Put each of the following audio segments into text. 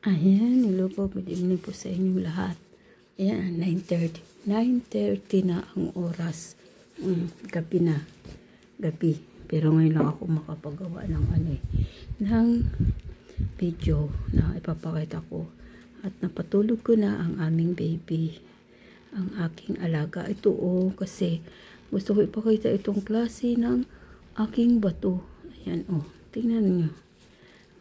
Ayan, hello po, good evening po sa inyong lahat. Ayan, 9:30. 9:30 na ang oras. Gabi na. Gabi. Pero ngayon lang ako makapagawa ng ng video na ipapakita ko. At napatulog ko na ang aming baby. Ang aking alaga. Ito kasi gusto ko ipakita itong klase ng aking bato. Ayan tingnan niyo.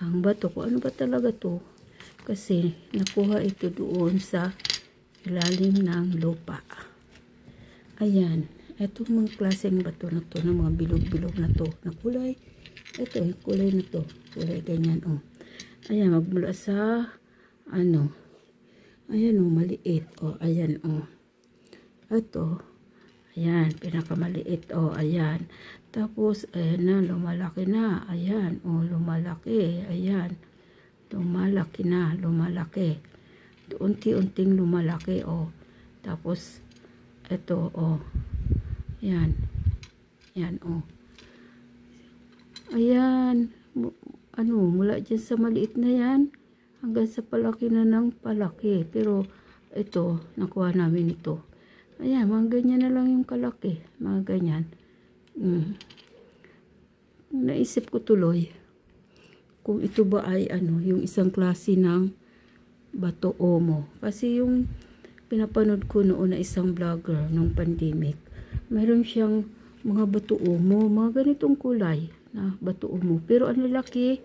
Ang bato ko, ano ba talaga to? Kasi nakuha ito doon sa ilalim ng lupa. Ayan, itong mga klaseng bato na to, ng mga bilog-bilog na to, na kulay. Ito, kulay na to, kulay ganyan Ayan, magmula sa ayan maliit ayan ito, ayan, pinakamaliit ayan. Tapos ayan na, lumalaki na, ayan, lumalaki, ayan. Lumalaki na, lumalaki. Unti-unting lumalaki, Tapos, ito, yan. Yan, Ayan. Mula dyan sa maliit na yan, hanggang sa palaki na ng palaki. Pero, ito, nakuha namin ito. Ayan, mga ganyan na lang yung kalaki. Mga ganyan. Naisip ko tuloy, kung ito ba ay yung isang klase ng bato omo. Kasi yung pinapanood ko noon na isang vlogger nung pandemic, mayroon siyang mga bato omo, mga ganitong kulay na bato omo. Pero ang lalaki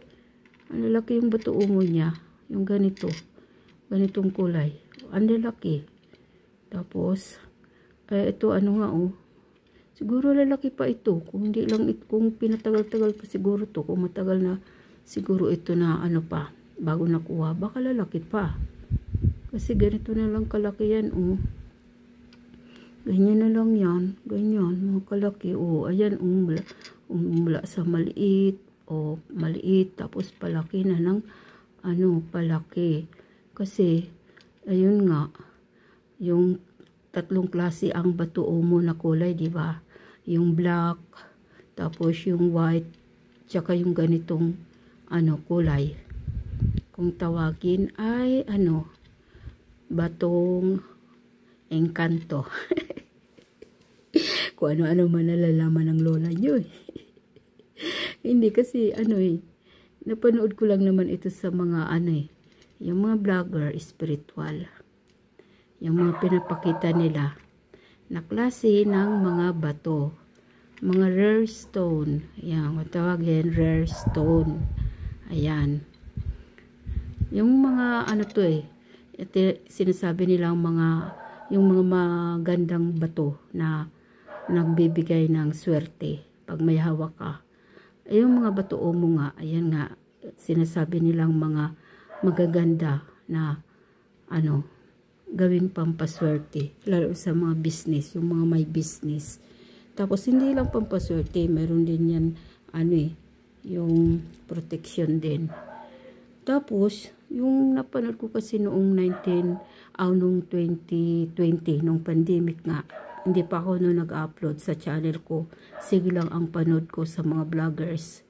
yung bato omo niya, yung ganitong kulay. Ang lalaki. Tapos, ito siguro lalaki pa ito. Kung hindi lang, kung pinatagal-tagal pa siguro to, kung matagal na siguro ito na pa, bago nakuha, baka lalaki pa. Kasi ganito na lang kalaki yan, Ganyan na lang yan, ganyan, mga kalaki, ayan, mula sa maliit, maliit, tapos palaki na ng, palaki. Kasi, ayun nga, yung tatlong klase ang bato omo na kulay, di ba? Yung black, tapos yung white, tsaka yung ganitong kulay. Kung tawagin ay batong engkanto. Kung ano-ano man nalalaman ng lola nyo Hindi kasi napanood ko lang naman ito sa mga yung mga vlogger spiritual. Yung mga pinapakita nila na klase ng mga bato. Mga rare stone. Yan, matawagin rare stone. Ayan. Yung mga ito, sinasabi nilang yung mga magandang bato na nagbibigay ng swerte pag may hawak ka. Yung mga bato omo nga, ayan nga, sinasabi nilang mga magaganda na gawing pampaswerte, lalo sa mga business, yung mga may business. Tapos hindi lang pampaswerte, meron din yan yung protection din. Tapos yung napanood ko kasi noong 2020, nung pandemic nga, hindi pa ako nag-upload sa channel ko. Sige lang ang panood ko sa mga vloggers.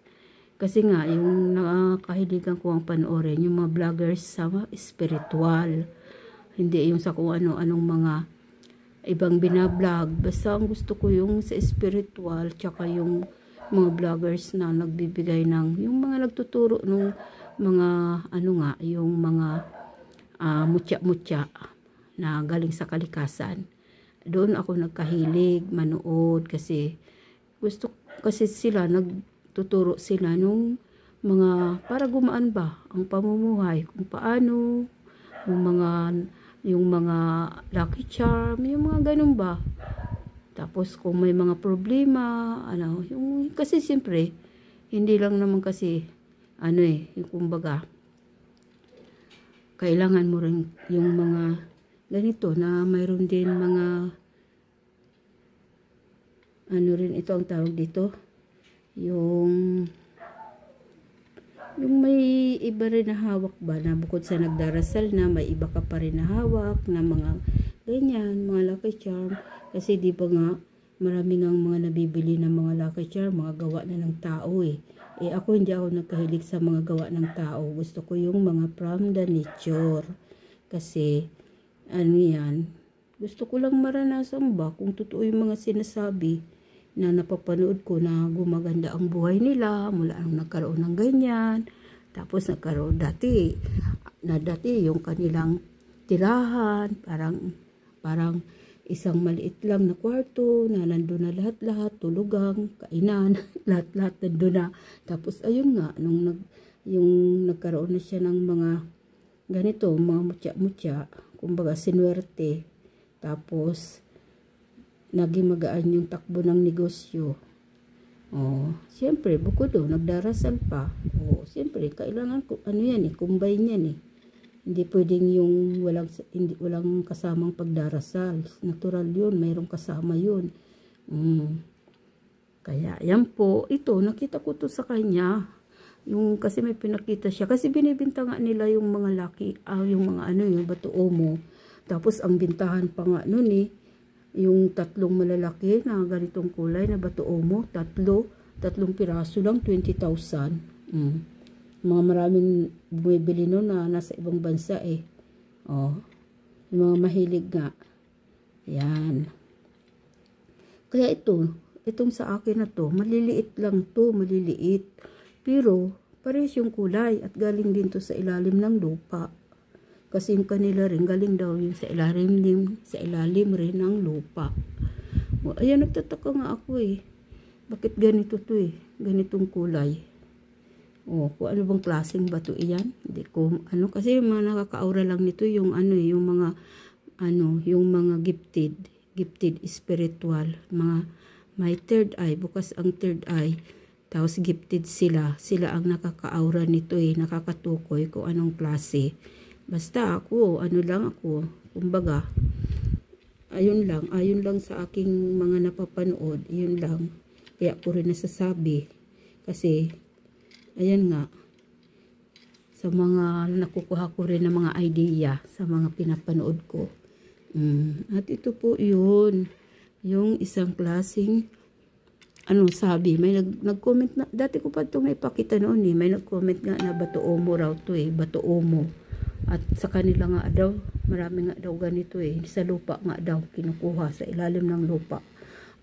Kasi nga, yung nakahiligan ko ang panoorin, yung mga vloggers sa spiritual. Hindi yung sa kung ano-anong mga ibang binablog. Basta ang gusto ko yung sa spiritual, tsaka yung mga vloggers na nagbibigay ng, yung mga nagtuturo ng mga, yung mga mutya-mutya na galing sa kalikasan. Doon ako nagkahilig, manood, kasi sila, nagtuturo sila nung mga, para gumaan ba ang pamumuhay, kung paano, yung mga lucky charm, yung mga ganun ba. Tapos kung may mga problema, kasi siyempre, hindi lang naman kasi, yung kumbaga, kailangan mo rin yung mga ganito na mayroon din mga, rin ito ang tawag dito, yung may iba rin na hawak ba, na bukod sa nagdarasal na, may iba ka pa rin na hawak, na mga ganyan, mga lucky charm. Kasi di ba nga, marami ngang mga nabibili ng mga lucky charm, mga gawa na ng tao Ako hindi ako nagkahilig sa mga gawa ng tao. Gusto ko yung mga from the nature. Kasi, ano yan, gusto ko lang maranasan ba kung totoo yung mga sinasabi na napapanood ko na gumaganda ang buhay nila mula nung nagkaroon ng ganyan. Tapos nagkaroon dati yung kanilang tirahan, parang isang maliit lang na kwarto na nandun na lahat-lahat, tulugang, kainan, lahat-lahat nandun na. Tapos ayun nga, yung nagkaroon na siya ng mga ganito, mga mutya-mutya, kumbaga sinuwerte. Tapos, naging magaan yung takbo ng negosyo. Siyempre, bukod doon, nagdarasal pa. Siyempre, kailangan, combine yan eh. Hindi pwedeng yung walang kasamang pagdarasal. Natural yun, mayroong kasama yun. Kaya, yan po, ito, nakita ko to sa kanya. Kasi may pinakita siya. Kasi binibinta nga nila yung mga laki, yung mga yung bato omo. Tapos, ang bintahan pa nga nun eh, yung 3 malalaki na ganitong kulay na bato omo, 3 piraso lang, 20,000. Mga maraming bumibili no na nasa ibang bansa eh. Yung mga mahilig nga. Yan. Kaya itong sa akin na to, maliliit lang to, maliliit. Pero, parehas yung kulay at galing din to sa ilalim ng lupa. Kasi yung kanila rin, galing daw yung sa ilalim rin ng lupa. Ayan, nagtataka nga ako eh. Bakit ganito to eh? Ganitong kulay. Kung ano bang klaseng bato iyan? Hindi ko, kasi yung mga nakaka-aura lang nito, yung yung mga gifted spiritual, mga may third eye, bukas ang third eye, tapos gifted sila ang nakaka-aura nito eh, nakakatukoy kung anong klase. Basta ako, kumbaga, ayon lang sa aking mga napapanood, yun lang, kaya ko rin nasasabi, kasi, ayan nga, sa mga nakukuha ko rin ng mga idea sa mga pinapanood ko. At ito po yun, yung isang klaseng, sabi, may nag-comment na, dati ko pa itong naipakita noon eh, may nag-comment nga na bato omo raw to eh, bato omo. At sa kanila nga daw, marami nga daw ganito eh, sa lupa nga daw, kinukuha sa ilalim ng lupa.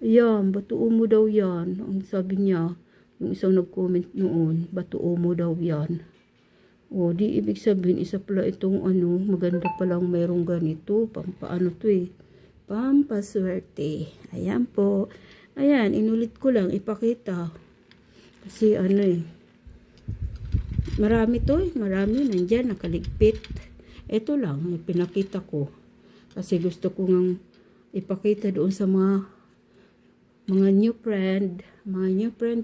Ayan, bato omo daw yan, ang sabi niya. Yung isang nag-comment noon, bato omo daw yan. Di ibig sabihin, isa pala itong maganda palang mayroong ganito. Pampaano to eh. Pampaswerte. Ayan po. Ayan, inulit ko lang, ipakita. Kasi marami to eh. Marami, nandyan, nakaligpit. Ito lang, pinakita ko. Kasi gusto ko ngang ipakita doon sa mga new friend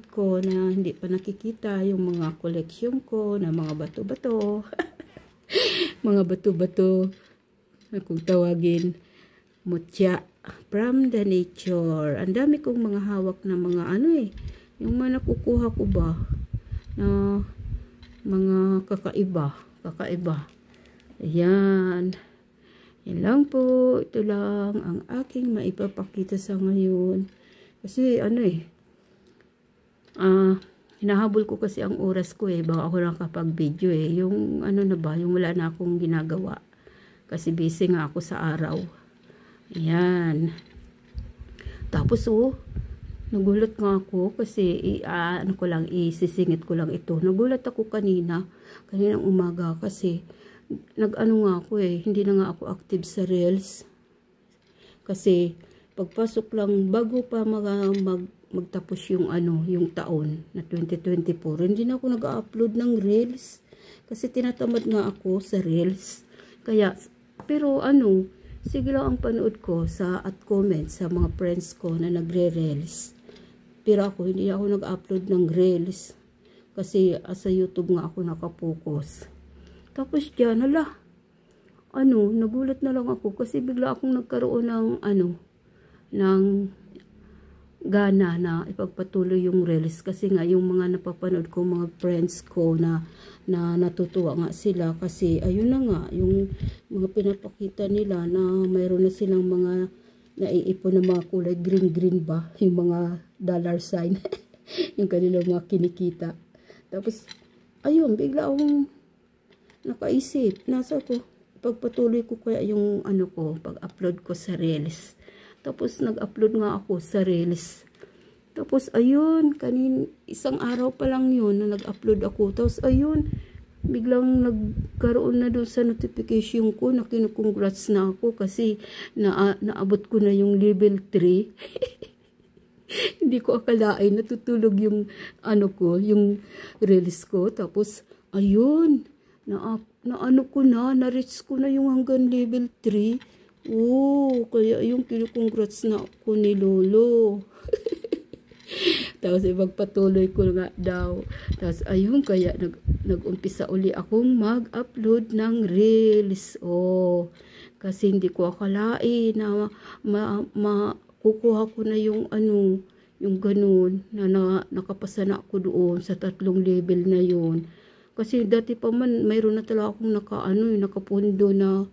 ko na hindi pa nakikita yung mga collection ko na mga bato-bato. Mga bato-bato na kung tawagin mutya from the nature. Ang dami kong mga hawak na mga yung mga nakukuha ko ba na mga kakaiba. Ayan. Yan lang po. Ito lang ang aking maipapakita sa ngayon. Kasi hinahabol ko kasi ang oras ko eh, baka ako nakapag-video eh, yung yung wala na akong ginagawa, kasi busy nga ako sa araw. Ayan. Tapos nagulat nga ako kasi isisingit ko lang ito. Nagulat ako kaninang umaga kasi nga ako eh, hindi na nga ako active sa Reels. Kasi pagpasok lang, bago pa magtapos yung taon na 2024, hindi na ako nag-upload ng Reels. Kasi tinatamad nga ako sa Reels. Kaya, pero sige lang ang panood ko at comment sa mga friends ko na nagre-Reels. Pero hindi ako nag-upload ng Reels. Kasi sa YouTube nga ako nakapokus. Tapos dyan, nagulat na lang ako kasi bigla akong nagkaroon ng gana na ipagpatuloy yung Reels, kasi nga yung mga napapanood ko, mga friends ko na natutuwa nga sila kasi ayun na nga yung mga pinapakita nila na mayroon na silang mga naiipon na mga kulay green ba, yung mga dollar sign yung kanilang mga kinikita. Tapos, ayun, bigla akong nakaisip. Nasa ko, pagpatuloy ko kaya yung ano ko, pag-upload ko sa Reels. Tapos, nag-upload nga ako sa Reels. Tapos, ayun, isang araw pa lang yun na nag-upload ako. Tapos, ayun, biglang nagkaroon na doon sa notification ko na kinukongrats na ako kasi naabot ko na yung level 3. Hindi ko akalain natutulog yung ano ko, yung Reels ko. Tapos, ayun, na-reach ko na yung hanggang level 3. Oh, kaya yung kinukongrats na ako ni Lolo. Tapos ipagpatuloy ko nga daw. Tapos ayun, kaya nag-umpisa uli akong mag-upload ng Reels. Oh, kasi hindi ko akalain na kukuha ko na yung ano, yung ganun, na nakapasa na ako doon sa 3 level na yun. Kasi dati pa man, mayroon na talaga akong nakapundo na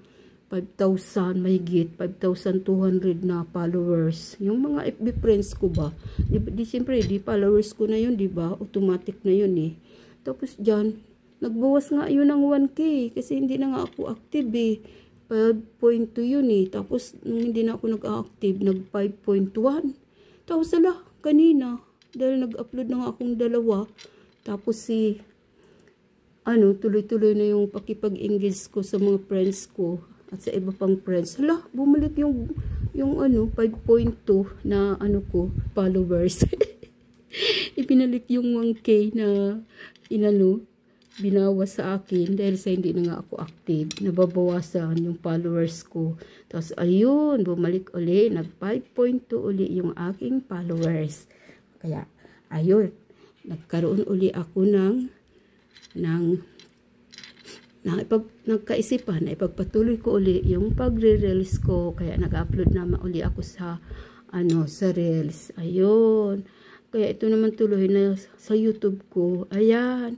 5,000, mahigit 5,200 na followers. Yung mga FB friends ko ba, siyempre, di followers ko na yun, di ba? Automatic na yun eh. Tapos dyan, nagbawas nga yun ng 1K, kasi hindi na nga ako active eh. 5.2 yun eh. Tapos, nung hindi na ako nag-active, nag 5.1. Tapos, kanina, dahil nag-upload na nga akong 2. Tapos tuloy-tuloy na yung pakipag-engage ko sa mga friends ko at sa iba pang friends. Bumalik yung 5.2 na ko, followers. Ipinalik yung 1K na binawas sa akin dahil sa hindi na nga ako active. Nababawasan yung followers ko. Tapos ayun, bumalik uli, nag 5.2 uli yung aking followers. Kaya ayun, nagkaroon uli ako nagkaisipan na ipagpatuloy ko uli yung pagre-reels ko. Kaya nag-upload naman uli ako sa Reels. Ayun. Kaya ito naman tuloy na sa YouTube ko. Ayan.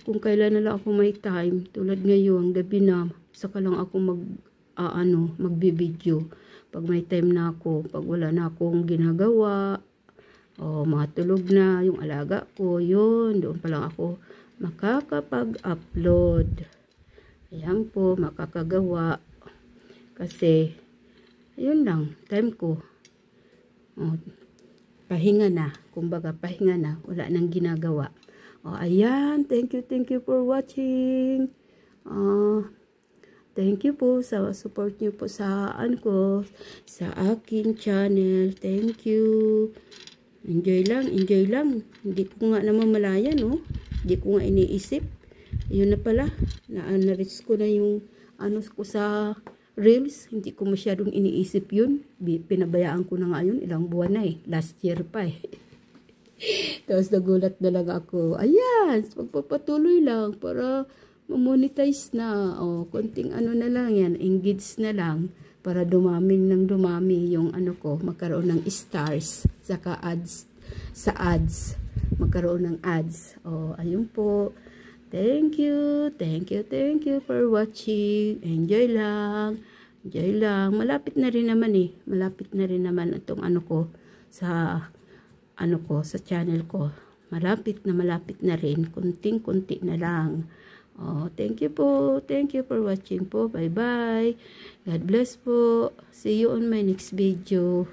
Kung kailan na lang ako may time, tulad ngayon, gabi na, saka lang ako magbibideo. Pag may time na ako, pag wala na akong ginagawa, matulog na yung alaga ko, yun, doon pa lang ako makakapag-upload. Ayan po, makakagawa. Kasi, yun lang, time ko. Pahinga na. Kumbaga, pahinga na. Wala nang ginagawa. Ayan. Thank you for watching. Thank you po sa support niyo po sa sa aking channel. Thank you. Enjoy lang. Hindi ko nga naman malaya, no? Hindi ko nga iniisip. Yun na pala. Na-reach ko na yung ko sa Reels. Hindi ko masyadong iniisip yun. Pinabayaan ko na nga yun. Ilang buwan na eh. Last year pa eh. Tapos nagulat na lang ako. Ayan. Pagpapatuloy lang para ma-monetize na. Konting na lang yan. Engage na lang. Para dumami yung ko. Magkaroon ng stars. Saka ads. Sa ads. Magkaroon ng ads. Ayun po. Thank you for watching. Enjoy lang. Malapit na rin naman eh. Malapit na rin naman itong ko sa sa channel ko. Malapit na rin. Kunting-kunti na lang. Thank you po. Thank you for watching po. Bye-bye. God bless po. See you on my next video.